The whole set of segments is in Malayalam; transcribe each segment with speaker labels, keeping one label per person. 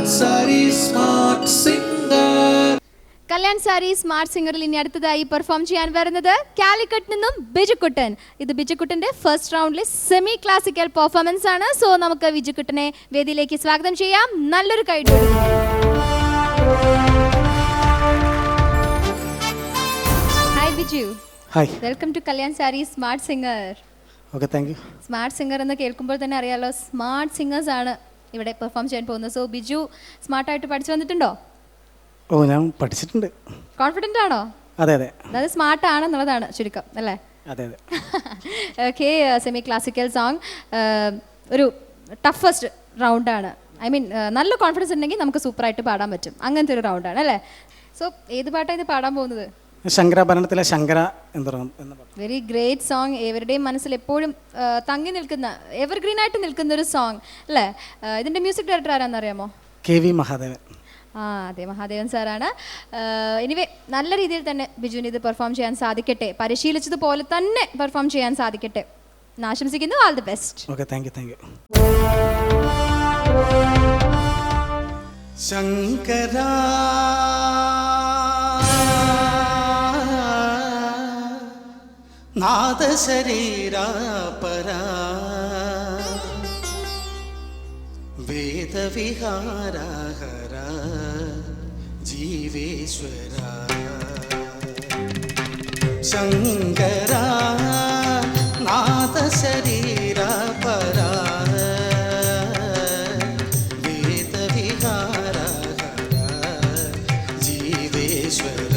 Speaker 1: കല്യാൺ സാരി സ്മാർട്ട് സിംഗറിൽ ഇനി അടുത്തതായി പെർഫോം ചെയ്യാൻ വരുന്നത് കാലിക്കറ്റ് നിന്നും ബിജുക്കുട്ടൻ. ഇത് ബിജുക്കുട്ടന്റെ ഫസ്റ്റ് റൗണ്ടിലെ സെമി ക്ലാസിക്കൽ പെർഫോമൻസ് ആണ്. സോ നമുക്ക് ബിജുക്കുട്ടനെ വേദിയിലേക്ക് സ്വാഗതം ചെയ്യാം. നല്ലൊരു കൈയ്യടി. Hi Biju.
Speaker 2: Hi.
Speaker 1: Welcome to Kalyan sari smart singer.
Speaker 2: Okay, thank you.
Speaker 1: Smart singer എന്ന് കേൾക്കുമ്പോൾ തന്നെ അറിയാലോ, സ്മാർട്ട് സിംഗേഴ്സ് ആണ് ഇവിടെ പെർഫോം ചെയ്യാൻ പോകുന്നത്. സോ ബിജു സ്മാർട്ടായിട്ട് പഠിച്ചു വന്നിട്ടുണ്ടോ?
Speaker 2: ഓ, ഞാൻ പഠിച്ചിട്ടുണ്ട്.
Speaker 1: കോൺഫിഡൻ്റ് ആണോ?
Speaker 2: അതെ അതെ.
Speaker 1: അതായത് സ്മാർട്ട് ആണെന്നുള്ളതാണ് ചുരുക്കം അല്ലേ?
Speaker 2: അതെ അതെ.
Speaker 1: ഓക്കെ, സെമി ക്ലാസിക്കൽ സോങ് ഒരു ടഫസ്റ്റ് റൗണ്ടാണ്. ഐ മീൻ നല്ല കോൺഫിഡൻസ് ഉണ്ടെങ്കിൽ നമുക്ക് സൂപ്പറായിട്ട് പാടാൻ പറ്റും. അങ്ങനത്തെ ഒരു റൗണ്ടാണ് അല്ലേ? സോ ഏത് പാട്ടാണ് ഇത് പാടാൻ പോകുന്നത്?
Speaker 2: ശങ്കരാഭരണത്തിലെ ശങ്കര എന്ന പാട്ട്.
Speaker 1: Very great song. ഏവരുടെയും മനസ്സിൽ എപ്പോഴും തങ്ങി നിൽക്കുന്ന, എവർഗ്രീൻ ആയിട്ട് നിൽക്കുന്ന ഒരു സോങ് അല്ലേ? ഇതിൻ്റെ മ്യൂസിക് ഡയറക്ടർ ആരാന്നറിയാമോ?
Speaker 2: KV മഹാദേവൻ.
Speaker 1: അതെ, മഹാദേവൻ സാറാണ്. എനിവേ നല്ല രീതിയിൽ തന്നെ ബിജുവിന് ഇത് പെർഫോം ചെയ്യാൻ സാധിക്കട്ടെ, പരിശീലിച്ചതുപോലെ തന്നെ പെർഫോം ചെയ്യാൻ സാധിക്കട്ടെ എന്ന് ആശംസിക്കുന്നു. All the best.
Speaker 2: Okay, thank you, thank you.
Speaker 3: ശങ്കരാ നാദശരീരാ പരാ വേദവിഹാരഹര ജീവേശ്വര ശങ്കരാ നാദശരീരാ പരാ വേദവിഹാരഹര ജീവേശ്വര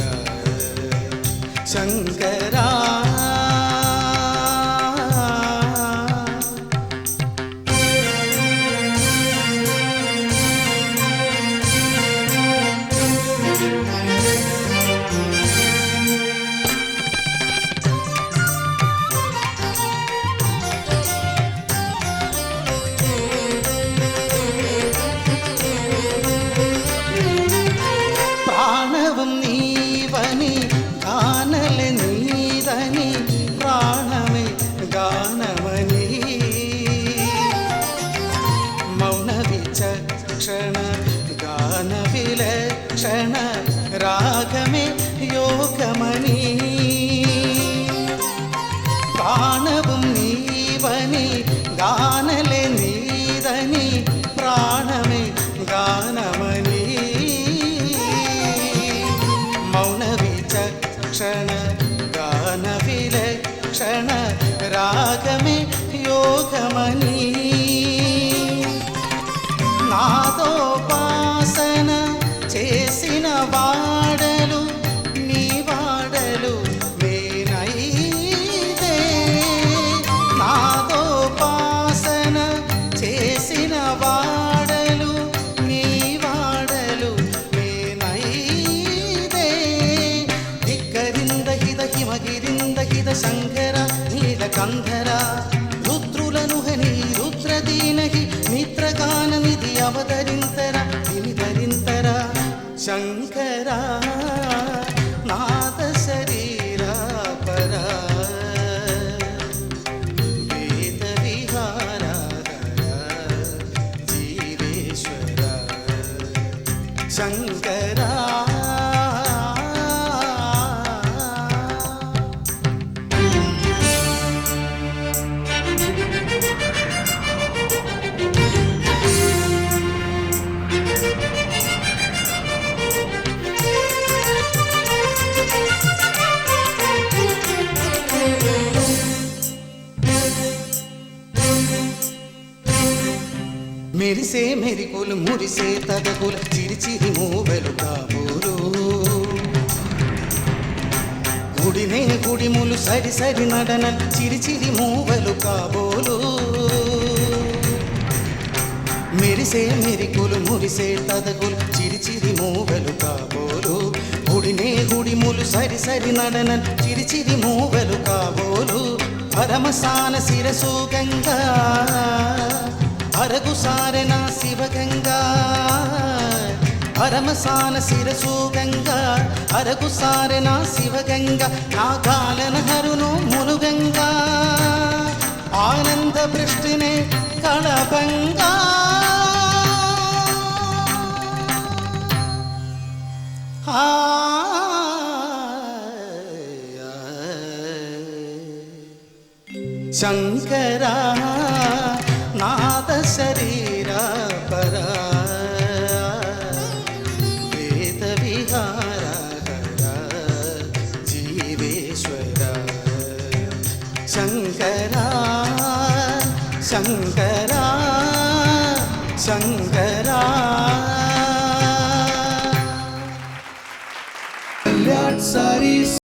Speaker 3: ശങ്കരാ ഗാനവിലക്ഷണ രാഗമേ യോഗമണി പ്രാണവും നീവനി ഗാനലെ നീതനി പ്രാണമേ ഗാനമണി മൗനവിചക്ഷണ ഗാനവിലക്ഷണ രാഗമേ യോഗമണി నాదోపాసన చేసిన వాడలు నీ వాడలు వేనైదే నాదోపాసన చేసిన వాడలు నీ వాడలు వేనైదే దిక్కరింద హిద హిమగిరింద హిద శంకర నీలకంధర రుద్రులను హని రుద్రదీనహి మిత్రగాన నిధి అవతరింతర ధరింతర శంకర నాద శరీర పర వేద విహార జీవేశ్వర శంకర మెరిసే మెరికులు మురిసే తదకుల చిరిచిరి మూవెలు కాబోలు గుడినే గుడిములు సరి సరి నడన చిరిచిరి మూవెలు కాబోలు మెరిసే మెరికులు మురిసే తదకుల చిరిచిరి మూవెలు కాబోలు గుడినే గుడిములు సరి సరి నడన చిరిచిరి మూవెలు కాబోలు పరమసాన శిరసు గంగా అరగు సారన శివగంగా పరమసాన శిరసు గంగా అరగు సారన శివగంగా నాగాలన హరును మునుగంగా ఆనంద వృష్టినే కళభంగా ശങ്കര നാദശരീര പര വേദവിഹാര ജീവേശ്വര ശങ്കര ശങ്കര ശങ്കര
Speaker 4: Saris